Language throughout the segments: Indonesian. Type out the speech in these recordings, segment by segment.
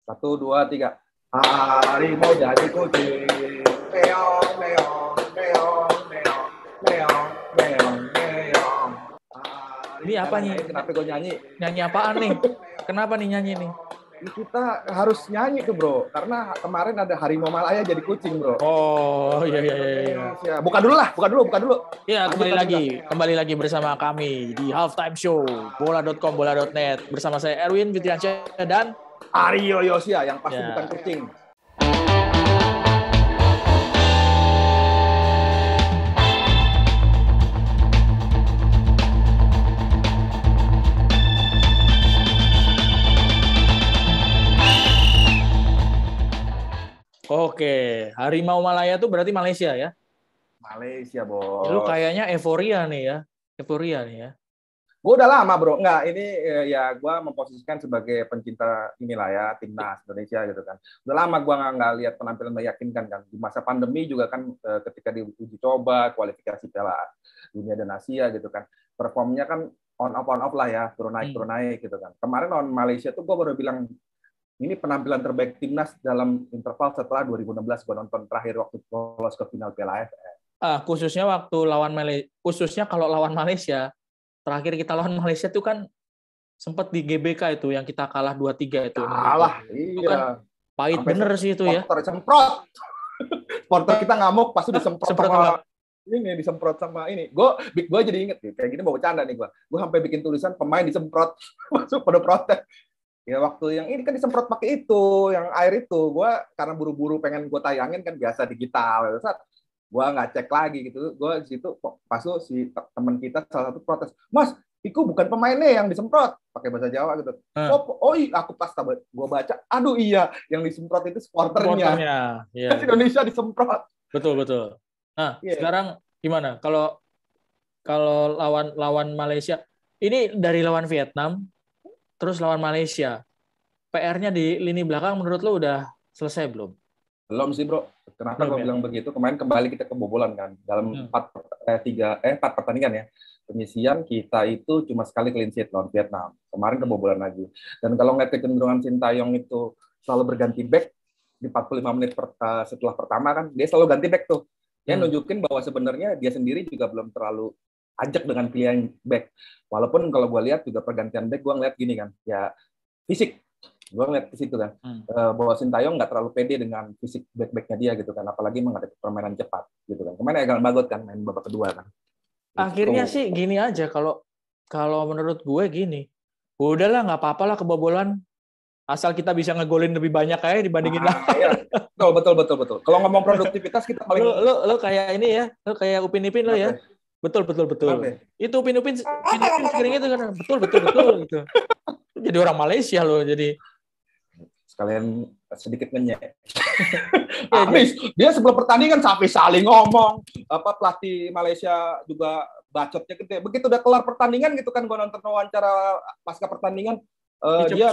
Satu, dua, tiga. Harimau jadi kucing. Meong, meong, meong, meong, meong, meong, meong. Ini apa nih? Kenapa gue nyanyi? Nyanyi apaan nih? Kenapa nih nyanyi nih? Kita harus nyanyi tuh bro, karena kemarin ada harimau Malaya jadi kucing bro. Oh iya. Buka dulu. Ya kembali lagi bersama kami di Halftime Show bola.com bola.net bersama saya Erwin Fitriansyah dan Aryo Yosia yang pasti bukan kucing. Oke, Harimau Malaya tuh berarti Malaysia ya? Malaysia, bos. Lu kayaknya euforia nih ya. Gue udah lama, bro. Enggak, ini ya gue memposisikan sebagai pencinta inilah ya, timnas Indonesia gitu kan. Udah lama gue nggak lihat penampilan meyakinkan kan. Di masa pandemi juga kan ketika diuji coba, kualifikasi Piala Dunia dan Asia gitu kan. Performnya kan on off lah ya, turun naik gitu kan. Kemarin lawan Malaysia tuh gue baru bilang, ini penampilan terbaik timnas dalam interval setelah 2016 gue nonton terakhir waktu lolos ke final Piala AFF. Khususnya waktu lawan Malaysia, khususnya kalau lawan Malaysia, terakhir kita lawan Malaysia itu kan sempat di GBK itu yang kita kalah 2-3 itu. Kalah, itu kan pahit bener sih itu ya. Semprot. Supporter kita ngamuk pas disemprot sama ini. Gue jadi inget kayak gini mau bercanda nih gue. Gue sampai bikin tulisan pemain disemprot masuk pada protes. Ya waktu yang ini kan disemprot pakai itu, yang air itu, gue karena buru-buru pengen gue tayangin kan biasa digital, saat gue nggak cek lagi gitu, gue di situ pas itu si teman kita salah satu protes, Mas, itu bukan pemainnya yang disemprot, pakai bahasa Jawa gitu. Oh iya, aku pas gue baca, aduh iya, yang disemprot itu supporternya. Ya. Indonesia disemprot. Betul. Nah, sekarang gimana? Kalau lawan Malaysia, ini dari lawan Vietnam. Terus lawan Malaysia, PR-nya di lini belakang menurut lo udah selesai belum? Belum sih bro. Kenapa gue bilang begitu? Kemarin kembali kita kebobolan kan dalam 4 pertandingan ya. Penyisian kita itu cuma sekali clean sheet lawan Vietnam. Kemarin kebobolan lagi. Dan kalau ngeliat kecenderungan Sintayong itu selalu berganti back di 45 menit setelah pertama kan, dia selalu ganti back tuh. Dia nunjukin bahwa sebenarnya dia sendiri juga belum terlalu ajak dengan pilihan back. Walaupun kalau gue lihat juga pergantian back, gue ngeliat gini kan, ya fisik. Gue ngeliat ke situ kan, bahwa Sintayong nggak terlalu pede dengan fisik back-backnya dia gitu kan, apalagi menghadapi permainan cepat gitu kan. Kemarin agak bagot kan, main babak kedua kan. Akhirnya sih gini aja, kalau menurut gue gini, udahlah nggak apa-apa lah kebobolan, asal kita bisa ngegolin lebih banyak kayak dibandingin iya. Betul. Kalau ngomong produktivitas kita paling lo kayak ini ya, lo kayak Upin Ipin lo ya. Betul. Itu Upin Ipin sering itu kan. Betul gitu. Jadi orang Malaysia loh, jadi sekalian sedikit ngenyek. Habis dia sebelum pertandingan sampai saling ngomong, pelatih Malaysia juga bacotnya gede. Begitu udah kelar pertandingan gitu kan, gue nonton wawancara pasca pertandingan, dia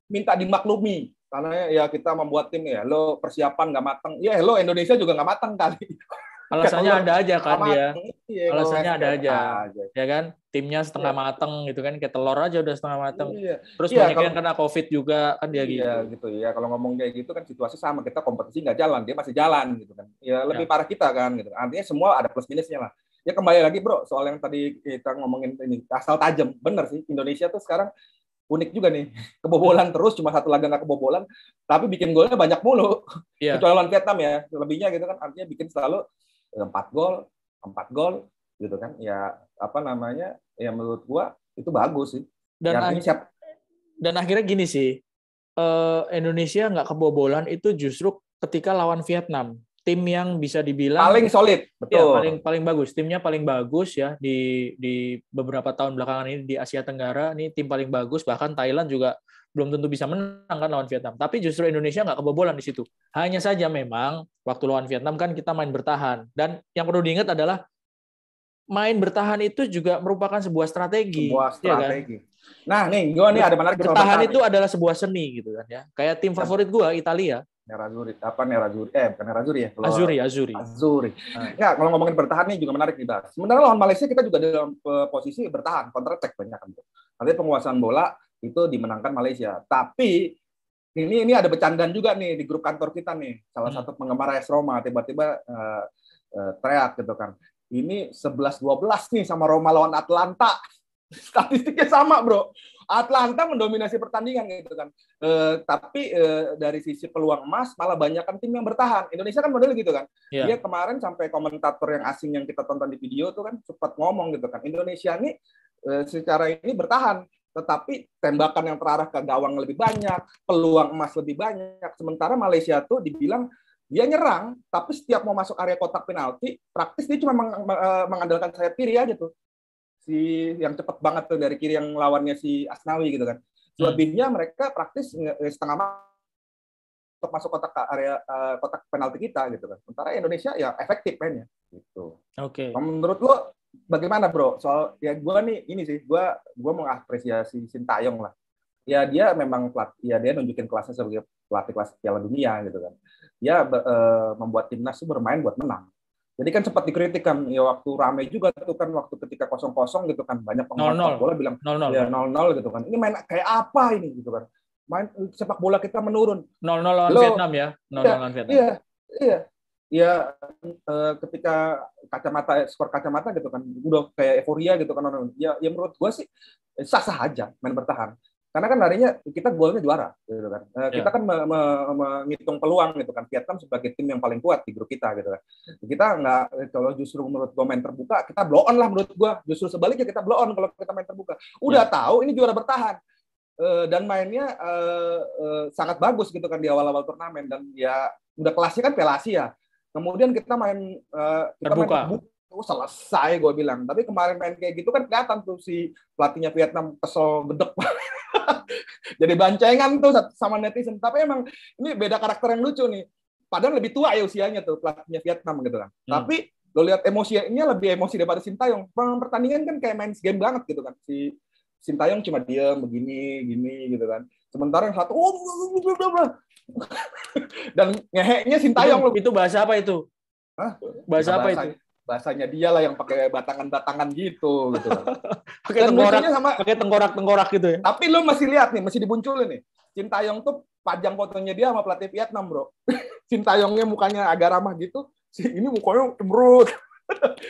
minta dimaklumi karena ya kita membuat tim ya, lo persiapan nggak matang, ya lo Indonesia juga nggak matang kali. Alasannya ada aja kan dia. Alasannya ada aja. Ya kan? Timnya setengah mateng gitu kan, kayak telur aja udah setengah mateng. Terus banyak yang kena COVID juga kan dia gitu ya. Kalau ngomong kayak gitu kan situasi sama, kita kompetisi nggak jalan, dia masih jalan gitu kan. Ya lebih parah kita kan gitu. Artinya semua ada plus minusnya lah. Ya kembali lagi bro, soal yang tadi kita ngomongin ini asal tajam. Bener sih, Indonesia tuh sekarang unik juga nih, kebobolan terus, cuma satu laga nggak kebobolan, tapi bikin golnya banyak mulu. Kecuali lawan Vietnam ya, lebihnya gitu kan, artinya bikin selalu 4 gol gitu kan. Ya apa namanya, ya menurut gua itu bagus sih. Dan akhirnya gini sih, Indonesia nggak kebobolan itu justru ketika lawan Vietnam, tim yang bisa dibilang paling solid, betul. Ya, paling bagus, timnya paling bagus ya di beberapa tahun belakangan ini di Asia Tenggara, ini tim paling bagus. Bahkan Thailand juga belum tentu bisa menang kan lawan Vietnam. Tapi justru Indonesia nggak kebobolan di situ. Hanya saja memang waktu lawan Vietnam kan kita main bertahan. Dan yang perlu diingat adalah main bertahan itu juga merupakan sebuah strategi. Ya kan? Nah nih, gue nih ada menarik. Bertahan itu adalah sebuah seni gitu kan ya. Kayak tim favorit gue Italia. Nerazzurri bukan Nerazzurri ya? Azuri. Nggak, kalau ngomongin bertahan nih juga menarik dibahas. Sebenarnya lawan Malaysia kita juga dalam posisi bertahan, counter attack banyak kan. Artinya penguasaan bola itu dimenangkan Malaysia. Tapi ini ada bercandaan juga nih di grup kantor kita nih. Salah satu penggemar AS Roma tiba-tiba teriak gitu kan. Ini 11-12 nih sama Roma lawan Atlanta. Statistiknya sama, Bro. Atlanta mendominasi pertandingan gitu kan. Tapi dari sisi peluang emas malah banyakkan tim yang bertahan. Indonesia kan model gitu kan. Yeah. Dia kemarin sampai komentator yang asing yang kita tonton di video tuh kan sempat ngomong gitu kan. Indonesia nih secara ini bertahan, tetapi tembakan yang terarah ke gawang lebih banyak, peluang emas lebih banyak. Sementara Malaysia tuh dibilang dia nyerang, tapi setiap mau masuk area kotak penalti, praktis dia cuma mengandalkan sayap kiri aja tuh. Si yang cepat banget tuh dari kiri yang lawannya si Asnawi gitu kan. Selebihnya mereka praktis setengah untuk masuk kotak area kotak penalti kita gitu kan. Sementara Indonesia ya efektif mainnya gitu. Oke. Menurut lo bagaimana, Bro? Soal ya gue nih ini sih gue mengapresiasi Sintayong lah. Ya dia memang dia nunjukin kelasnya sebagai pelatih kelas Piala Dunia gitu kan. Dia membuat timnas itu bermain buat menang. Jadi kan sempat dikritik kan, ya waktu ramai juga tuh kan waktu ketika 0-0 gitu kan banyak penggemar sepak bola bilang 0-0 ya 0-0 gitu kan. Ini main kayak apa ini gitu kan. Main sepak bola kita menurun. 0-0 lawan Vietnam ya. 0-0 lawan Vietnam. Iya. Ya ketika skor kacamata gitu kan udah kayak euforia gitu kan. Ya menurut gua sih sah-sah aja main bertahan. Karena kan harinya kita golnya juara, gitu kan. Kita kan menghitung peluang gitu kan. Vietnam sebagai tim yang paling kuat di grup kita, gitu kan. Kita nggak, kalau justru menurut gue main terbuka, kita blow on lah menurut gue. Justru sebaliknya kita blow on kalau kita main terbuka. Udah tahu ini juara bertahan dan mainnya sangat bagus gitu kan di awal-awal turnamen dan ya udah kelasnya kan Piala Asia. Kemudian kita main terbuka. Selesai gue bilang. Tapi kemarin main kayak gitu kan kelihatan tuh si pelatihnya Vietnam kesel gedek. Jadi bancengan tuh sama netizen. Tapi emang ini beda karakter yang lucu nih. Padahal lebih tua ya usianya tuh pelatihnya Vietnam gitu kan. Tapi lo lihat emosinya lebih emosi daripada Sintayong. Pertandingan kan kayak main game banget gitu kan. Si Sintayong cuma diam begini gini gitu kan. Sementara yang satu dan ngeheknya Sintayong. Itu bahasa apa itu? Hah? Bahasa apa itu? Bahasanya dia lah yang pakai batangan-batangan gitu. Pakai tengkorak gitu ya. Tapi lo masih lihat nih, masih dibunculin nih. Sintayong tuh pajang fotonya dia sama pelatih Vietnam, Bro. Sintayongnya mukanya agak ramah gitu, ini mukanya cemberut.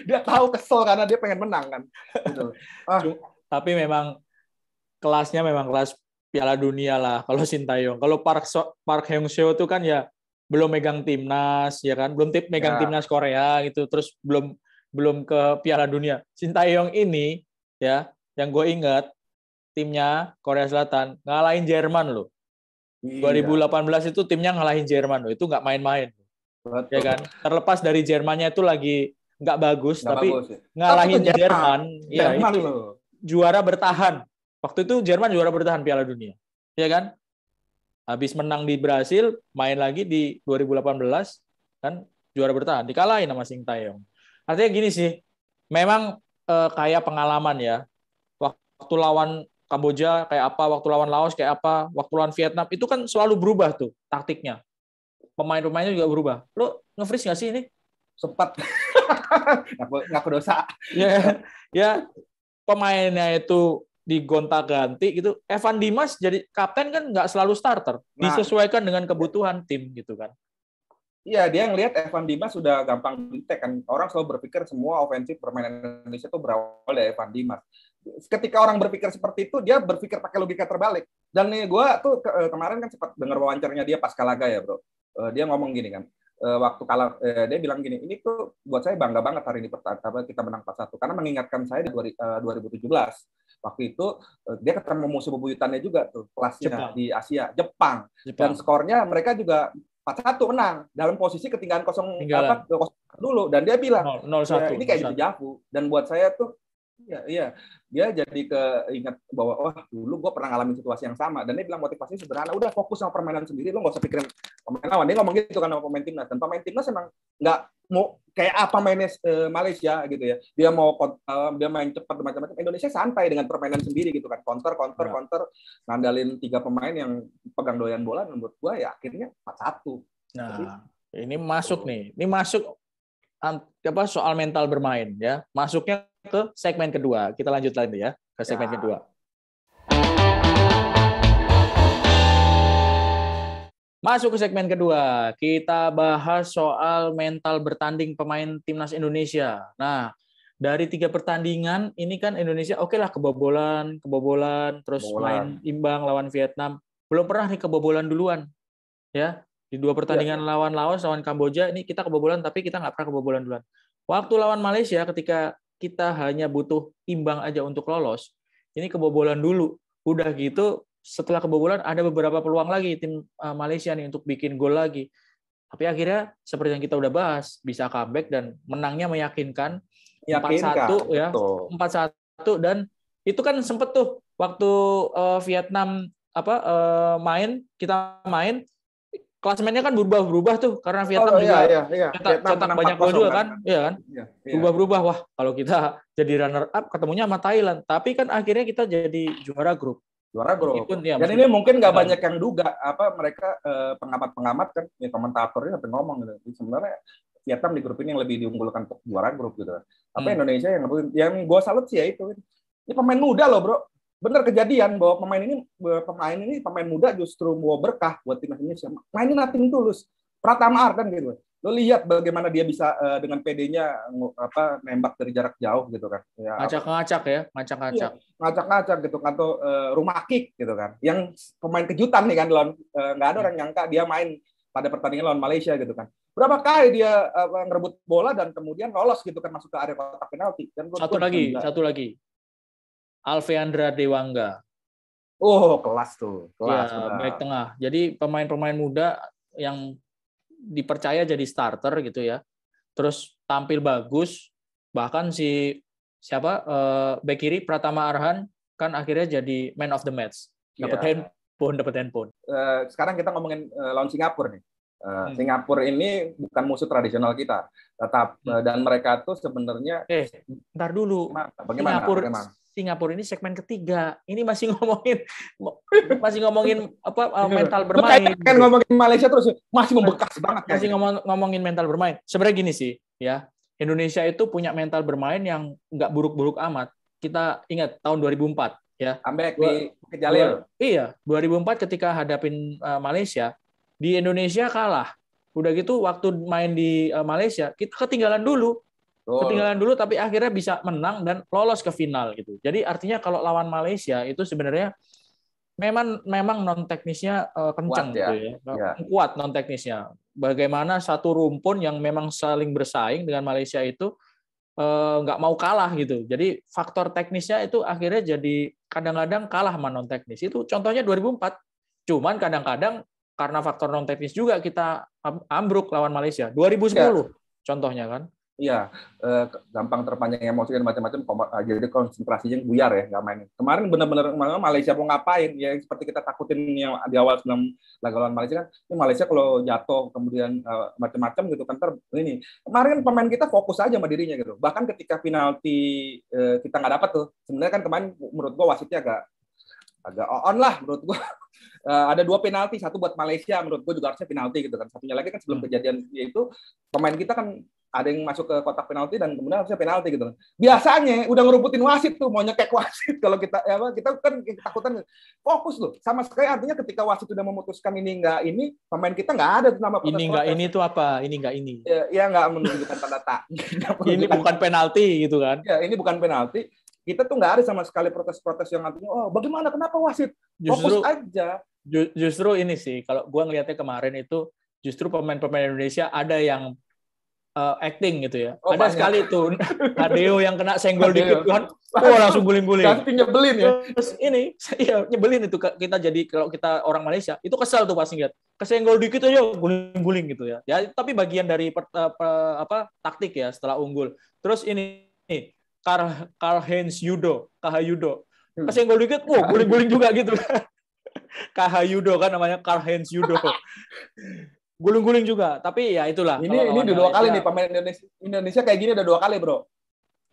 Dia tahu kesel karena dia pengen menang kan. Gitu. Tapi memang kelasnya memang kelas Piala Dunia lah kalau Sintayong. Kalau Park Hang-seo itu kan ya belum megang timnas ya kan, belum megang timnas Korea gitu, terus belum ke Piala Dunia. Sintayong ini ya, yang gue ingat timnya Korea Selatan ngalahin Jerman loh. 2018 itu timnya ngalahin Jerman loh, itu nggak main-main. Betul. Ya kan, terlepas dari Jermannya itu lagi nggak bagus, tapi bagus, ya. ngalahin Jerman ya itu loh. Juara bertahan. Waktu itu Jerman juara bertahan Piala Dunia, ya kan? Habis menang di Brasil, main lagi di 2018, kan juara bertahan, dikalahin sama Sintayong. Artinya gini sih, memang kayak pengalaman ya. Waktu lawan Kamboja kayak apa, waktu lawan Laos kayak apa, waktu lawan Vietnam, itu kan selalu berubah tuh taktiknya. Pemain-pemainnya juga berubah. Lo nge-freeze nggak sih ini? Sempat. Ngaku dosa. Ya, pemainnya itu digonta-ganti gitu. Evan Dimas jadi kapten kan nggak selalu starter, disesuaikan dengan kebutuhan tim gitu kan. Iya, dia ngelihat Evan Dimas sudah gampang di-tag kan. Orang selalu berpikir semua ofensif permainan Indonesia itu berawal dari Evan Dimas. Ketika orang berpikir seperti itu, dia berpikir pakai logika terbalik. Dan nih gue tuh kemarin kan sempat dengar wawancaranya dia pasca laga ya, Bro. Dia ngomong gini kan. Waktu kalah dia bilang gini, ini tuh buat saya bangga banget hari ini kita menang 4-1 karena mengingatkan saya di 2017. Waktu itu dia ketemu musuh bebuyutannya juga tuh kelasnya di Asia, Jepang. Dan skornya mereka juga 4-1 menang dalam posisi ketinggalan 0 dulu dan dia bilang 0-1 ini kayak dejavu dan buat saya tuh iya dia jadi keinget bahwa dulu gue pernah ngalamin situasi yang sama dan dia bilang motivasi sederhana, udah fokus sama permainan sendiri, lo nggak usah pikirin pemain lawan. Dia ngomong gitu kan sama pemain timnas, dan pemain timnas emang nggak mau kayak apa mainnya Malaysia gitu ya, dia main cepat macam-macam. Indonesia santai dengan permainan sendiri gitu kan, counter ngandalin 3 pemain yang pegang doyan bola, menurut gue ya akhirnya 4-1. Nah, jadi, ini masuk soal mental bermain ya, masuknya ke segmen kedua. Kita lanjut lagi ya ke segmen kedua. Masuk ke segmen kedua, kita bahas soal mental bertanding pemain timnas Indonesia. Nah, dari 3 pertandingan ini kan Indonesia oke lah kebobolan, terus main imbang lawan Vietnam. Belum pernah nih kebobolan duluan, ya. Di 2 pertandingan lawan Laos, lawan Kamboja, ini kita kebobolan tapi kita nggak pernah kebobolan duluan. Waktu lawan Malaysia ketika kita hanya butuh imbang aja untuk lolos, ini kebobolan dulu. Udah gitu, setelah kebobolan ada beberapa peluang lagi tim Malaysia nih untuk bikin gol lagi. Tapi akhirnya seperti yang kita udah bahas, bisa comeback dan menangnya meyakinkan 4-1 ya. 4-1 dan itu kan sempet tuh waktu Vietnam kita main klasemennya kan berubah-berubah tuh karena Vietnam juga cetak banyak gol juga kan. Iya kan? Berubah-berubah. Wah, kalau kita jadi runner up ketemunya sama Thailand, tapi kan akhirnya kita jadi juara grup. Ya, dan ini mungkin nggak banyak yang duga mereka pengamat-pengamat kan, komentatornya sampai ngomong gitu. Sebenarnya Vietnam di grup ini yang lebih diunggulkan untuk juara grup gitu. Tapi Indonesia yang gue salut sih ya itu. Ini pemain muda loh, Bro. Bener kejadian bahwa pemain muda justru bawa berkah buat timnas Indonesia. Mainin nothing tulus. Pratama Ardan gitu. Lo lihat bagaimana dia bisa dengan PD-nya nembak dari jarak jauh gitu kan. Ya, ngacak-ngacak gitu kan, atau rumah kick gitu kan. Yang pemain kejutan nih kan, nggak ada orang nyangka dia main pada pertandingan lawan Malaysia gitu kan. Berapa kali dia ngerebut bola dan kemudian lolos gitu kan masuk ke area kotak penalti. Dan satu lagi. Alveandra Dewangga. Oh, kelas tuh. Back tengah. Jadi pemain-pemain muda yang dipercaya jadi starter gitu ya, terus tampil bagus, bahkan bek kiri Pratama Arhan kan akhirnya jadi man of the match, dapat handphone. Sekarang kita ngomongin lawan Singapura nih. Singapura ini bukan musuh tradisional kita, dan mereka tuh sebenarnya. Ntar dulu. Bagaimana? Singapura ini segmen ketiga. Ini masih ngomongin mental bermain. Kan ngomongin Malaysia terus masih membekas banget. Masih ngomongin mental bermain. Sebenarnya gini sih, ya. Indonesia itu punya mental bermain yang nggak buruk-buruk amat. Kita ingat tahun 2004, ya. Ambek di Kejalil. Iya, 2004 ketika hadapin Malaysia, di Indonesia kalah. Udah gitu waktu main di Malaysia, kita ketinggalan dulu. Tapi akhirnya bisa menang dan lolos ke final gitu. Jadi artinya kalau lawan Malaysia itu sebenarnya memang non teknisnya kencang gitu ya. Kuat non teknisnya. Bagaimana satu rumpun yang memang saling bersaing dengan Malaysia itu nggak mau kalah gitu. Jadi faktor teknisnya itu akhirnya jadi kadang-kadang kalah sama non teknis. Itu contohnya 2004. Cuman kadang-kadang karena faktor non teknis juga kita ambruk lawan Malaysia. 2010 contohnya kan. Iya, gampang terpancing emosi dan macam-macam, jadi konsentrasinya buyar ya, nggak main. Kemarin benar-benar Malaysia mau ngapain, ya seperti kita takutin yang di awal sebelum laga lawan Malaysia kan, ini Malaysia kalau jatuh kemudian macam-macam gitu kan, ini. Kemarin pemain kita fokus aja sama dirinya gitu. Bahkan ketika penalti kita nggak dapat tuh, sebenarnya kan kemarin menurut gua wasitnya agak on lah menurut gua. Ada 2 penalti, satu buat Malaysia, menurut gua juga harusnya penalti gitu kan. Satunya lagi kan sebelum kejadian yaitu pemain kita kan ada yang masuk ke kotak penalti dan kemudian harusnya penalti gitu kan. Biasanya udah ngerubutin wasit tuh, mau nyekek wasit kalau kita kan ketakutan fokus loh. Sama sekali artinya ketika wasit sudah memutuskan ini pemain kita nggak ada tuh nama protes. Ini itu apa? Ini nggak ini. Ya nggak menunjukkan tanda tak. Ini bukan penalti gitu kan. Ya, ini bukan penalti. Kita tuh nggak ada sama sekali protes-protes yang artinya bagaimana kenapa wasit? Fokus aja. Justru ini sih kalau gua ngelihatnya kemarin itu justru pemain-pemain Indonesia ada yang acting gitu ya. Ada banyak. Sekali tuh Hadeo yang kena senggol dikit kan, langsung guling-guling. Pasti nyebelin ya. Terus nyebelin itu kita jadi kalau kita orang Malaysia itu kesal tuh pasti lihat. Kesenggol dikit aja guling-guling gitu ya. Ya tapi bagian dari taktik ya setelah unggul. Terus ini Karl-Heinz Yudo, Kahayudo. Kesenggol dikit, guling-guling juga gitu. Kahayudo kan namanya Karl-Heinz Yudo. Guling-guling juga, tapi ya itulah. Ini udah 2 kali nih pemain Indonesia kayak gini udah 2 kali, Bro.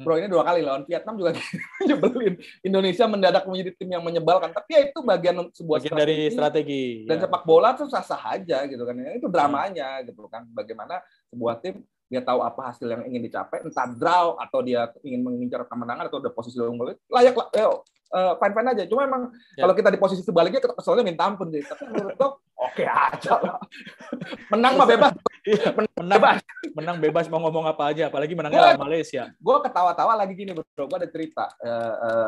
Ini 2 kali lawan Vietnam juga nyebelin. Indonesia mendadak menjadi tim yang menyebalkan, tapi ya itu bagian dari strategi. Dan sepak bola tuh sah-sah aja gitu kan. Itu dramanya gitu kan. Bagaimana sebuah tim dia tahu apa hasil yang ingin dicapai, entah draw atau dia ingin mengincar kemenangan atau udah posisi unggul, layak lah. fine-fine aja. Cuma emang kalau kita di posisi sebaliknya, keselnya minta ampun deh. Tapi menurut gue oke aja lah. Menang mah bebas. Menang bebas mau ngomong apa aja, apalagi menangnya lawan Malaysia. Gue ketawa-tawa lagi gini bro, gue ada cerita.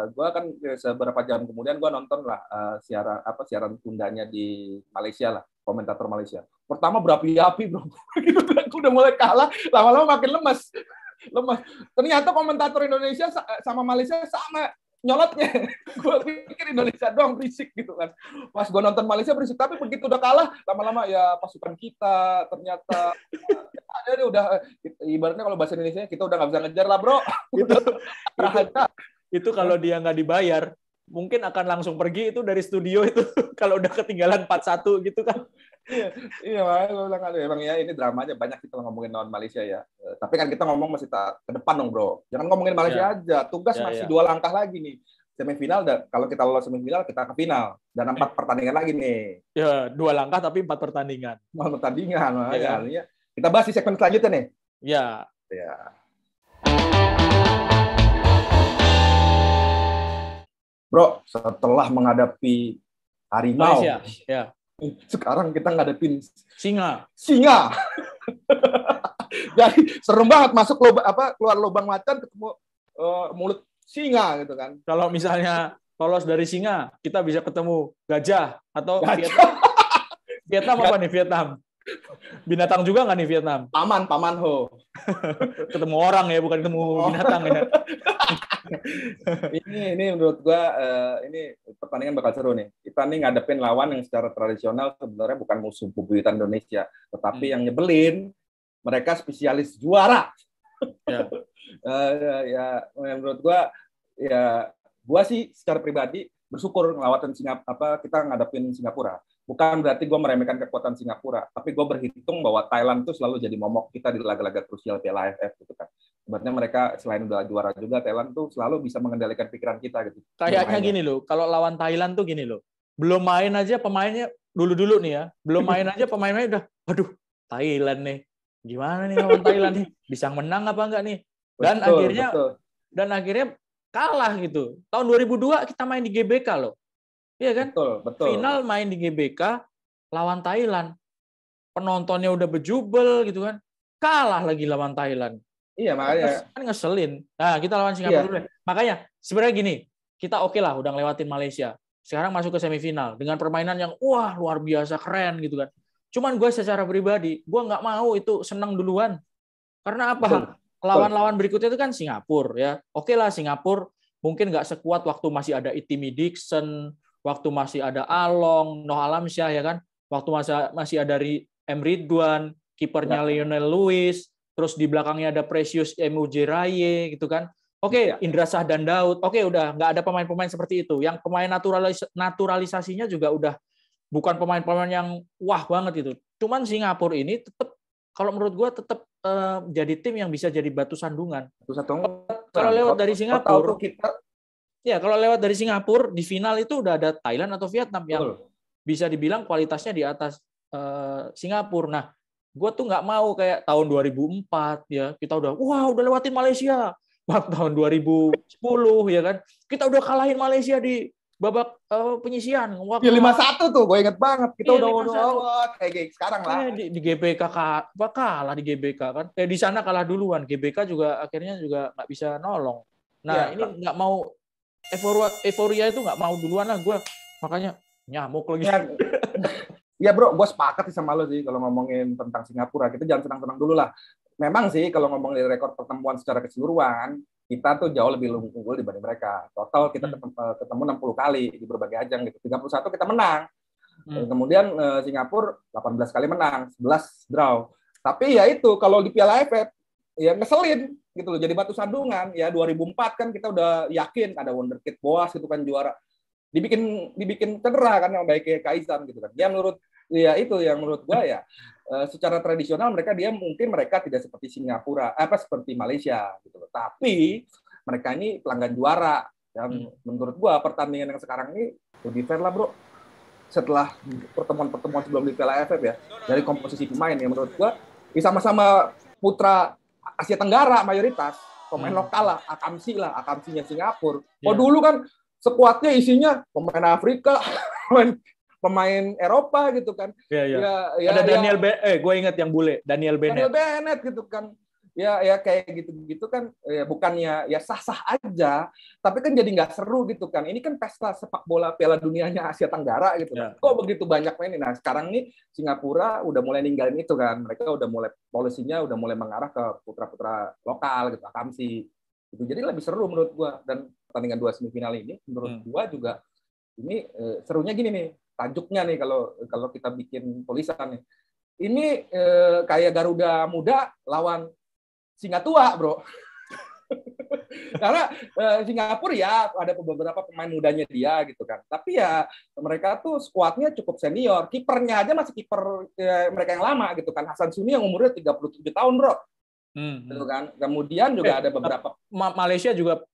Gue kan beberapa jam kemudian gue nonton lah siaran tundanya di Malaysia lah, komentator Malaysia. Pertama berapi-api bro, gitu aku udah mulai kalah, lama-lama makin lemas. Ternyata komentator Indonesia sama Malaysia sama nyolotnya. Gue pikir Indonesia doang berisik gitu kan. Pas gue nonton Malaysia berisik, tapi begitu udah kalah, lama-lama ya pasukan kita ternyata ada udah ibaratnya kalau bahasa Indonesia kita udah nggak bisa ngejar lah bro. Itu kalau dia nggak dibayar, mungkin akan langsung pergi itu dari studio itu kalau udah ketinggalan 4-1 gitu kan. Iya, makanya emang ya ini dramanya banyak kita ngomongin lawan Malaysia ya. Tapi kan kita ngomong masih ke depan dong, bro. Jangan ngomongin Malaysia aja. Tugas masih 2 langkah lagi nih. Semifinal, kalau kita lolos semifinal, kita ke final. Dan 4 pertandingan lagi nih. Ya, 2 langkah tapi 4 pertandingan. 4 pertandingan, makanya. Kita bahas di segmen selanjutnya nih. Ya. Bro, setelah menghadapi harimau, Malaysia, ya. Sekarang kita ngadepin singa. Jadi serem banget masuk keluar lubang macan ketemu mulut singa gitu kan. Kalau misalnya lolos dari singa, kita bisa ketemu gajah atau Vietnam apa nih Vietnam? Binatang juga nggak nih Vietnam? Paman ho. Ketemu orang ya, bukan ketemu binatang ya. Ini menurut gua ini pertandingan bakal seru nih. Kita nih ngadepin lawan yang secara tradisional sebenarnya bukan musuh bebuyutan Indonesia, tetapi yang nyebelin mereka spesialis juara. Ya menurut gua sih secara pribadi bersyukur ngelawatin kita ngadepin Singapura. Bukan berarti gue meremehkan kekuatan Singapura, tapi gue berhitung bahwa Thailand itu selalu jadi momok kita di laga-laga krusial Piala AFF gitu kan. Sebenarnya mereka selain udah juara juga, Thailand tuh selalu bisa mengendalikan pikiran kita gitu. Kayaknya gini loh, kalau lawan Thailand tuh gini loh, belum main aja pemainnya dulu nih ya, belum main aja pemainnya udah, aduh Thailand nih, gimana nih lawan Thailand nih, bisa menang apa enggak nih? Dan akhirnya kalah gitu. Tahun 2002 kita main di GBK loh. Iya kan? Betul. Final main di GBK lawan Thailand. Penontonnya udah bejubel gitu kan. Kalah lagi lawan Thailand. Iya, makanya. Kan ngeselin. Nah, kita lawan Singapura dulu. Makanya sebenarnya gini, kita oke lah udah ngelewatin Malaysia. Sekarang masuk ke semifinal dengan permainan yang wah luar biasa keren gitu kan. Cuman gue secara pribadi, gue nggak mau itu senang duluan. Karena apa? Lawan-lawan berikutnya itu kan Singapura ya. Oke lah Singapura mungkin nggak sekuat waktu masih ada Itimi Dixon, waktu masih ada Along, Noh Alamsyah ya kan, waktu masih ada M. Ridwan, kipernya Lionel Lewis, terus di belakangnya ada Precious M.U.J. Raye gitu kan. Oke, Indra Shah dan Daud. Oke, udah nggak ada pemain-pemain seperti itu. Yang pemain naturalisasinya juga udah bukan pemain-pemain yang wah banget itu. Cuman Singapura ini tetap, kalau menurut gue tetap jadi tim yang bisa jadi batu sandungan. Kalau lewat dari Singapura, kalau lewat dari Singapura di final itu udah ada Thailand atau Vietnam yang bisa dibilang kualitasnya di atas Singapura. Nah, gue tuh nggak mau kayak tahun 2004 ya kita udah lewatin Malaysia. Tahun 2010 ya kan kita udah kalahin Malaysia di babak penyisian. Ya 5-1 tuh, gue inget banget. Kita udah kayak sekarang lah. Di GBK kalah di GBK kan. Di sana kalah duluan. GBK juga akhirnya juga nggak bisa nolong. Nah ini nggak mau euforia itu nggak mau duluan lah gue. Makanya nyamuk lagi. Ya bro, gue sepakat sama lo sih kalau ngomongin tentang Singapura. Kita jangan senang-senang dulu lah. Memang sih kalau ngomongin rekor pertemuan secara keseluruhan, kita tuh jauh lebih unggul dibanding mereka. Total kita ketemu 60 kali di berbagai ajang gitu. 31 kita menang. Kemudian Singapura 18 kali menang, 11 draw. Tapi ya itu kalau di Piala AFF ya ngeselin gitu loh. Jadi batu sandungan. Ya 2004 kan kita udah yakin ada wonderkid Boas gitu kan juara. Dibikin cedera kan yang baik kayak Kaisan gitu kan. Ya itu yang menurut gua ya secara tradisional mereka tidak seperti Singapura seperti Malaysia gitu loh. Tapi mereka ini pelanggan juara dan menurut gua pertandingan yang sekarang ini lebih fair lah bro. Setelah pertemuan-pertemuan sebelum di Piala AFF ya dari komposisi pemain yang menurut gua sama-sama putra Asia Tenggara mayoritas pemain lokal lah, Akamsinya Singapura. Dulu kan Skuadnya isinya pemain Afrika, pemain Eropa gitu kan. Ada Daniel gue ingat yang bule, Daniel Bennett gitu kan. Ya kayak gitu kan, ya bukannya ya sah-sah aja, tapi kan jadi nggak seru gitu kan. Ini kan pesta sepak bola Piala Dunianya Asia Tenggara gitu kan. Kok begitu banyak main. Nah sekarang nih Singapura udah mulai ninggalin itu kan. Mereka udah mulai polisinya udah mulai mengarah ke putra-putra lokal gitu, akamsi. Gitu. Jadi lebih seru menurut gua. Dan pertandingan 2 semifinal ini menurut gua juga ini serunya gini nih. Tajuknya nih kalau kita bikin tulisan nih. Ini kayak Garuda Muda lawan Singa tua, bro. Karena Singapura ya ada beberapa pemain mudanya dia gitu kan. Tapi ya mereka tuh skuadnya cukup senior. Kipernya aja masih kiper mereka yang lama gitu kan. Hasan Suni yang umurnya 37 tahun, bro. Gitu kan. Kemudian juga ada beberapa Malaysia juga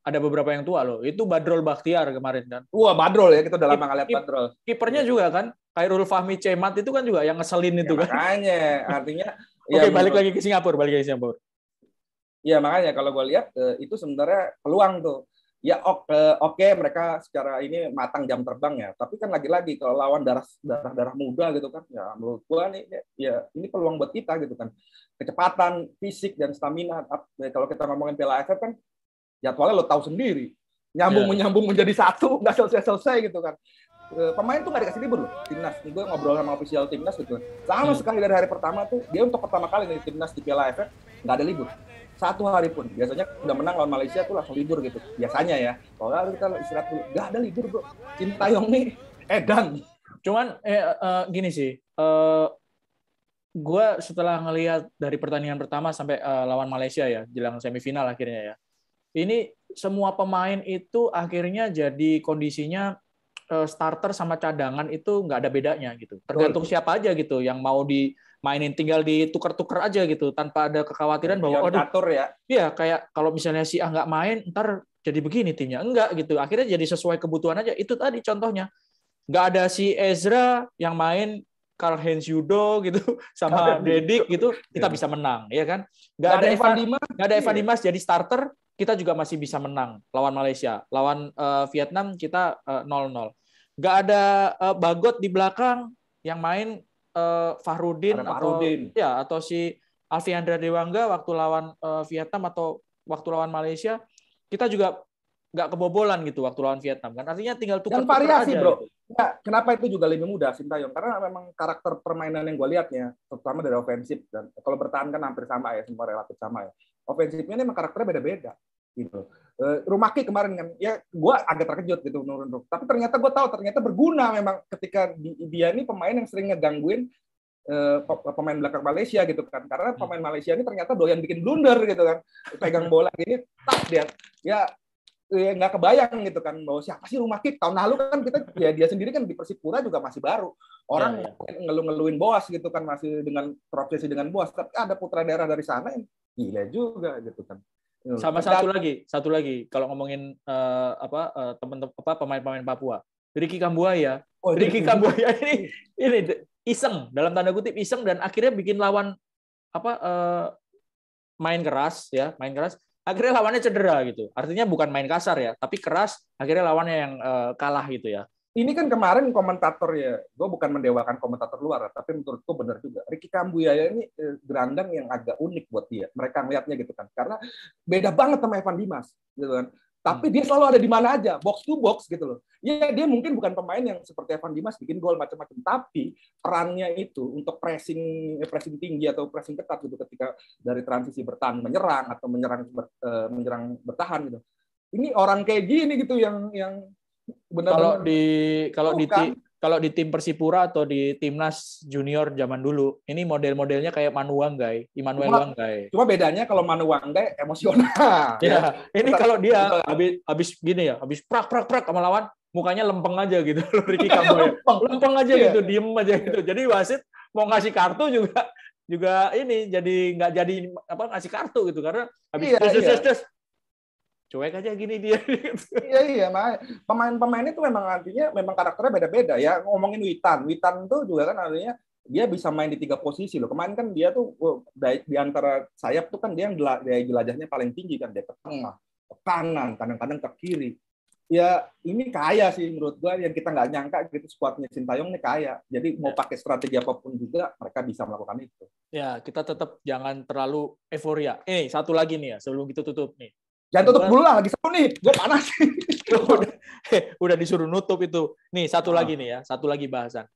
ada beberapa yang tua loh. Itu Badrol Bakhtiar kemarin kan. Wah, Badrol ya, kita udah lama ngeliat Badrol. Kipernya juga kan, Khairul Fahmi Cemat itu kan juga yang ngeselin itu kan. Makanya, artinya Oke, balik lagi ke Singapura. Ya makanya kalau gue lihat itu sebenarnya peluang tuh. Ya oke, mereka secara ini matang jam terbang ya. Tapi kan lagi-lagi kalau lawan darah muda gitu kan, ya menurut gue nih ya ini peluang buat kita gitu kan. Kecepatan, fisik dan stamina. Kalau kita ngomongin Piala AFF kan jadwalnya lo tahu sendiri. Menyambung menjadi satu, nggak selesai gitu kan. Pemain tuh nggak dikasih libur loh, timnas. Nih gue ngobrol sama official timnas gitu. Sama sekali dari hari pertama tuh, dia untuk pertama kali nih timnas di Piala AFF nggak ada libur. 1 hari pun. Biasanya udah menang lawan Malaysia tuh langsung libur gitu. Biasanya ya. Kalau kita istirahat dulu, nggak ada libur bro. Sintayong nih edan. Cuman gini sih, gue setelah ngelihat dari pertandingan pertama sampai lawan Malaysia ya, jelang semifinal akhirnya ya. Ini semua pemain itu akhirnya jadi kondisinya starter sama cadangan itu nggak ada bedanya gitu. Tergantung siapa aja gitu yang mau dimainin, tinggal ditukar-tukar aja gitu tanpa ada kekhawatiran bahwa atur ya. Iya, kayak kalau misalnya si A nggak main, ntar jadi begini timnya. Enggak gitu. Akhirnya jadi sesuai kebutuhan aja. Itu tadi contohnya. Nggak ada si Ezra yang main Karl-Heinz Yudo gitu sama Dedik gitu, kita bisa menang, ya kan? Nggak ada Evan Dimas jadi starter, kita juga masih bisa menang lawan Malaysia. Lawan Vietnam kita 0-0. Nggak ada Bagot di belakang yang main Fahrudin atau si Alfiandra Dewangga waktu lawan Vietnam atau waktu lawan Malaysia, kita juga nggak kebobolan gitu waktu lawan Vietnam kan. Artinya tinggal tukar variasi aja, bro. Gitu. Ya, kenapa itu juga lebih mudah Sintayong? Karena memang karakter permainan yang gue lihatnya, terutama dari ofensif dan kalau bertahan kan hampir sama ya, semua relatif sama ya. Ofensifnya ini memang karakternya beda-beda gitu. Rumaki kemarin kan, ya gue agak terkejut gitu menurut. Tapi ternyata gue tahu ternyata berguna memang ketika dia ini pemain yang sering ngegangguin pemain belakang Malaysia gitu kan. Karena pemain Malaysia ini ternyata doyan bikin blunder gitu kan. Pegang bola gini, tak dia. Ya nggak kebayang gitu kan bahwa siapa sih Rumaki. Tahun lalu kan kita ya dia sendiri kan di Persipura juga masih baru. Orang ngeluh-ngeluhin Boas gitu kan, masih dengan profesi dengan Boas. Tapi ada putra daerah dari sana yang gila juga gitu kan. Sama satu lagi kalau ngomongin pemain-pemain Papua, Ricky Kambuaya. Ricky Kambuaya ini iseng, dalam tanda kutip iseng, dan akhirnya bikin lawan main keras. Akhirnya lawannya cedera gitu. Artinya bukan main kasar ya, tapi keras. Akhirnya lawannya yang kalah gitu ya. Ini kan kemarin komentator ya, gue bukan mendewakan komentator luar, tapi menurutku benar juga. Ricky Kambuaya ini gelandang yang agak unik buat dia. Mereka ngelihatnya gitu kan, karena beda banget sama Evan Dimas, gitu kan. Tapi dia selalu ada di mana aja, box to box gitu loh. Ya dia mungkin bukan pemain yang seperti Evan Dimas bikin gol macam-macam, tapi perannya itu untuk pressing tinggi atau pressing ketat gitu ketika dari transisi bertahan menyerang atau menyerang bertahan gitu. Ini orang kayak gini gitu yang benar-benar kalau di tim Persipura atau di timnas junior zaman dulu, ini model-modelnya kayak Manu Wanggai, Immanuel Wanggai. Cuma bedanya kalau Manu Wanggai emosional. Ya, ini kalau dia habis gini ya, habis prak sama lawan, mukanya lempeng aja gitu. Ricky Kambuaya. Lempeng aja gitu, diem aja gitu. Jadi wasit mau ngasih kartu juga ini jadi nggak jadi ngasih kartu gitu karena habis cuek aja gini dia. Iya, pemain-pemain itu memang artinya memang karakternya beda-beda ya. Ngomongin Witan tuh juga kan artinya dia bisa main di 3 posisi loh. Kemarin kan dia tuh di antara sayap tuh kan dia yang jelajahnya paling tinggi kan, dia ke tengah, ke kanan, kadang-kadang ke kiri. Ya ini kaya sih menurut gua, yang kita nggak nyangka gitu, skuadnya Sintayong ini kaya. Jadi mau pakai strategi apapun juga mereka bisa melakukan itu. Ya, kita tetap jangan terlalu euforia. Satu lagi nih ya, sebelum kita tutup nih. Jangan tutup dulu lah, lagi seru nih. Gue panas. udah disuruh nutup itu. Nih, satu lagi nih ya, satu lagi bahasan.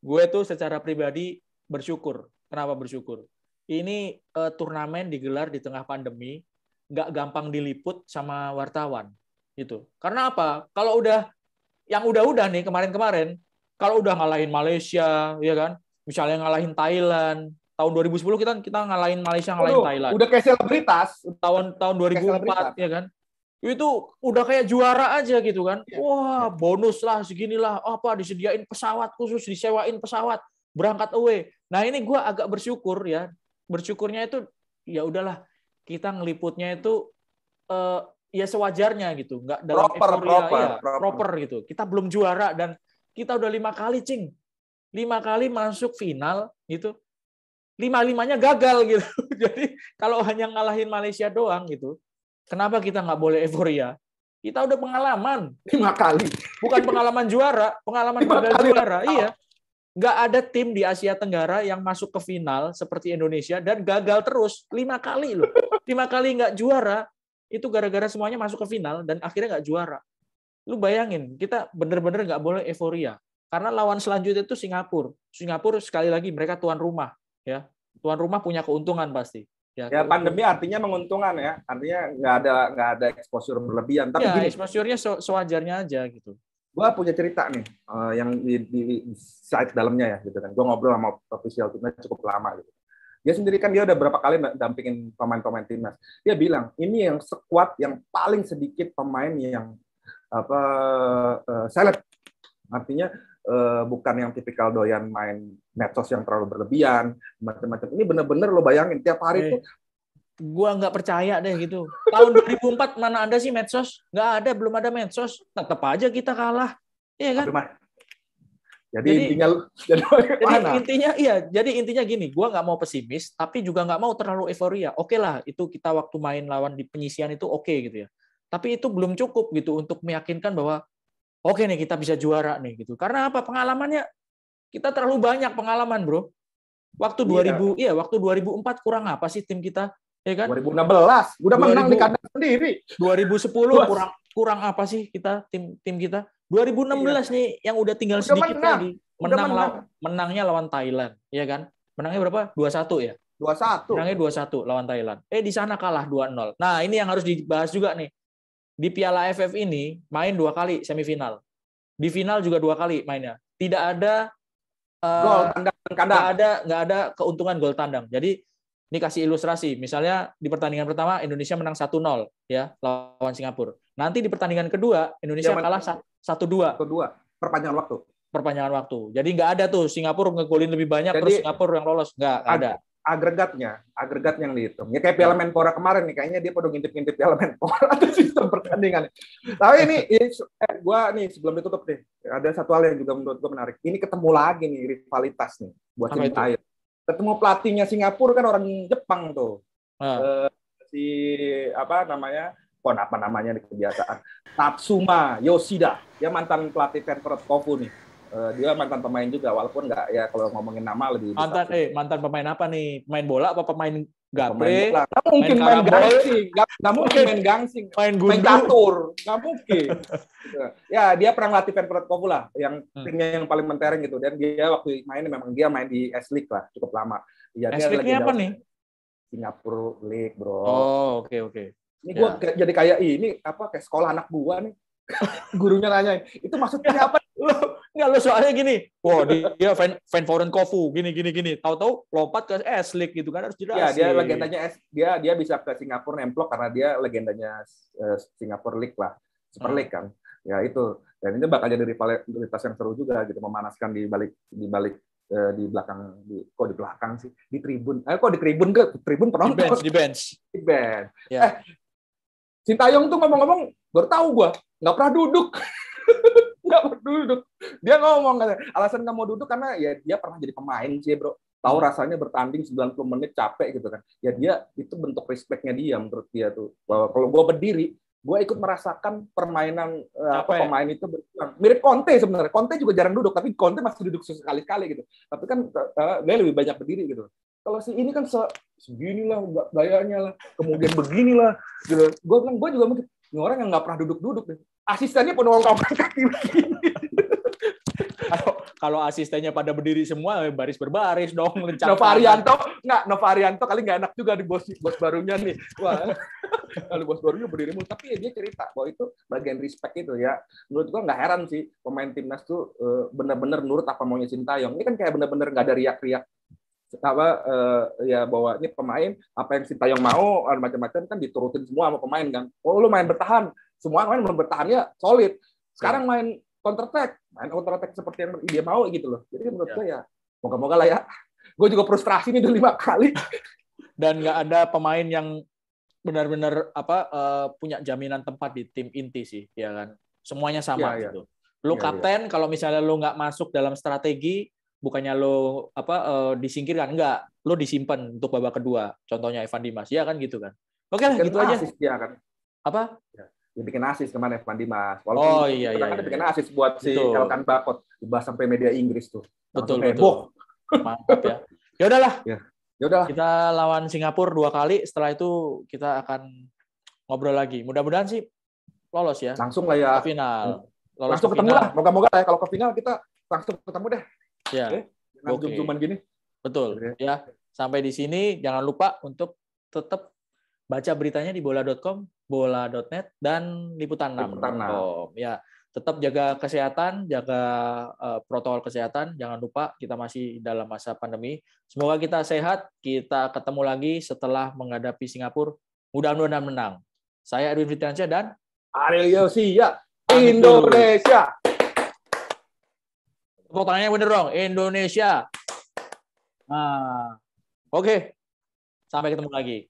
Gue tuh secara pribadi bersyukur. Kenapa bersyukur? Ini turnamen digelar di tengah pandemi, nggak gampang diliput sama wartawan. Gitu. Karena apa? Kalau yang udah nih kemarin-kemarin, kalau udah ngalahin Malaysia, ya kan? Misalnya ngalahin Thailand, tahun 2010 kita ngalahin Malaysia, ngalahin Thailand. Udah kayak selebritas. Tahun 2004 ya kan? Itu udah kayak juara aja gitu kan. Wah, bonus lah seginilah, apa disediain pesawat khusus, disewain pesawat, berangkat away. Nah, ini gue agak bersyukur ya. Bersyukurnya itu ya udahlah, kita ngeliputnya itu ya sewajarnya gitu, nggak dalam euforia, proper gitu. Kita belum juara dan kita udah 5 kali, Cing. 5 kali masuk final gitu. 5-5-nya gagal gitu. Jadi kalau hanya ngalahin Malaysia doang gitu, kenapa kita nggak boleh euforia? Kita udah pengalaman 5 kali. Bukan pengalaman juara, pengalaman gagal juara. Iya. Nggak ada tim di Asia Tenggara yang masuk ke final seperti Indonesia dan gagal terus 5 kali loh. 5 kali nggak juara. Itu gara-gara semuanya masuk ke final dan akhirnya nggak juara. Lu bayangin, kita bener-bener nggak boleh euforia. Karena lawan selanjutnya itu Singapura. Singapura sekali lagi mereka tuan rumah. Ya, tuan rumah punya keuntungan pasti. Ya pandemi artinya menguntungkan ya. Artinya nggak ada exposure berlebihan. Tapi ya, exposure-nya sewajarnya aja gitu. Gua punya cerita nih yang di site dalamnya ya gitu kan. Gua ngobrol sama official timnya cukup lama gitu. Dia sendiri kan dia udah berapa kali dampingin pemain-pemain timnas. Dia bilang ini yang skuad yang paling sedikit pemain yang seleb. Artinya bukan yang tipikal doyan main medsos yang terlalu berlebihan, macam-macam. Ini bener-bener lo bayangin tiap hari tuh. Gua nggak percaya deh gitu. Tahun 2004 mana ada sih medsos? Nggak ada, belum ada medsos. Tetap aja kita kalah, iya kan? Jadi intinya gini, gue nggak mau pesimis, tapi juga nggak mau terlalu euforia. Oke lah, itu kita waktu main lawan di penyisian itu oke gitu ya. Tapi itu belum cukup gitu untuk meyakinkan bahwa oke nih kita bisa juara nih gitu. Karena apa? Pengalamannya kita terlalu banyak pengalaman, bro. Waktu 2004 kurang apa sih tim kita? Ya kan? 2016 udah menang di kandang sendiri. 2010 kurang apa sih kita tim kita? 2016 nih yang udah tinggal sedikit lagi. Menangnya lawan Thailand, ya kan? Menangnya berapa? 2-1 ya? 2-1. Menangnya 2-1 lawan Thailand. Di sana kalah 2-0. Nah, ini yang harus dibahas juga nih. Di Piala AFF ini main 2 kali semifinal. Di final juga 2 kali mainnya. Tidak ada gol tandang. Nggak ada keuntungan gol tandang. Jadi ini kasih ilustrasi. Misalnya di pertandingan pertama Indonesia menang 1-0 ya lawan Singapura. Nanti di pertandingan kedua Indonesia kalah 1-2. Perpanjangan waktu. Jadi nggak ada tuh Singapura ngegolin lebih banyak terus Singapura yang lolos. Nggak ada. Agregatnya yang dihitung. Ya kayak Piala Menpora kemarin nih, kayaknya dia pada ngintip-ngintip Piala Menpora atau sistem pertandingan. Tapi ini gua nih sebelum ditutup nih, ada satu hal yang juga menurut gua menarik. Ini ketemu lagi nih rivalitas nih buat tim air. Ketemu pelatihnya Singapura kan orang Jepang tuh. Apa namanya di kebiasaan. Tatsuma Yoshida. Dia mantan pelatih Feyenoord Kofu nih. Dia mantan pemain juga, walaupun nggak ya kalau ngomongin nama lebih mantan pemain apa nih? Pemain bola apa pemain gaple? Nggak mungkin main gangsing, nggak mungkin main gangsing, main catur, nggak mungkin. Ya dia pernah ngelatih Feyenoord Kofu lah, yang timnya yang paling mentereng gitu. Dan dia waktu main memang dia main di S-League lah, cukup lama. Ya, S-League-nya apa nih? Singapura League, bro. Oh, oke. Ini gue jadi kayak kayak sekolah anak gua nih. Gurunya nanyain, itu maksudnya apa? Nggak, lo soalnya gini, dia Feyenoord Kofu, gini. Tahu-tahu lompat ke S-League gitu kan, harus jelas. Ya, dia legendanya dia bisa ke Singapura nemplok karena dia legendanya Singapura League lah, Super League kan. Ya itu. Dan ini bakal jadi rivalitas yang seru juga gitu, memanaskan di belakang sih, di tribun. Kok di tribun penonton? Di bench. Ya. Sintayong tuh ngomong-ngomong baru tahu gua nggak pernah duduk. Dia ngomong alasan nggak mau duduk karena ya dia pernah jadi pemain sih, bro. Tahu rasanya bertanding 90 menit capek gitu kan. Ya dia itu bentuk respect-nya dia menurut dia tuh. Bahwa kalau gua berdiri gue ikut merasakan permainan pemain itu berkurang. Mirip Conte sebenarnya. Conte juga jarang duduk, tapi Conte masih duduk sekali-sekali gitu. Tapi kan dia lebih banyak berdiri gitu. Kalau si ini kan seginilah gayanya lah, kemudian beginilah gitu. Gue bilang, gue juga mungkin ini orang yang nggak pernah duduk-duduk deh. Asistennya pun ngangkat kaki begini. Kalau asistennya pada berdiri semua, baris berbaris dong. Nova Arianto kali nggak enak juga di bos barunya nih. Wah, kalau bos barunya berdiri mulu. Tapi dia cerita bahwa itu bagian respect itu ya. Menurut gua nggak heran sih pemain timnas tuh benar-benar nurut apa maunya Sintayong. Ini kan kayak benar-benar nggak ada riak-riak ya bahwa ini pemain apa yang Sintayong mau macam-macam kan diturutin semua sama pemain kan. Oh lu main bertahan, semua main bertahannya solid. Sekarang main counter attack seperti yang dia mau gitu loh. Jadi menurut gue ya moga-moga lah ya. Gue juga frustrasi nih udah 5 kali. Dan nggak ada pemain yang benar-benar punya jaminan tempat di tim inti sih, ya kan. Semuanya sama gitu. Lu kapten, kalau misalnya lu nggak masuk dalam strategi, bukannya lu disingkirkan, enggak, lu disimpan untuk babak kedua. Contohnya Evan Dimas, ya kan gitu kan. Oke lah, gitu aja. Ya, kan? Apa? Ya, bikin asis kemana Evan Dimas. Walaupun iya. bikin asis buat si Elkan Bakot dibahas sampai media Inggris tuh. Betul. Mantap ya. Ya udahlah. Ya udah. Kita lawan Singapura 2 kali. Setelah itu kita akan ngobrol lagi. Mudah-mudahan sih lolos ya. Langsung lah ya. Ke final. Langsung ketemu lah. Moga-moga ya kalau ke final kita langsung ketemu deh. Ya. Zoom-zooman gini. Betul. Ya. Sampai di sini jangan lupa untuk tetap baca beritanya di bola.com, bola.net, dan liputan6.com. Ya, tetap jaga kesehatan, jaga protokol kesehatan. Jangan lupa kita masih dalam masa pandemi. Semoga kita sehat. Kita ketemu lagi setelah menghadapi Singapura. Mudah-mudahan menang. Saya Edwin Fitriansyah dan Ariel Yosia. Indonesia. Tepuk tangannya bener dong. Indonesia. Nah, oke. Sampai ketemu lagi.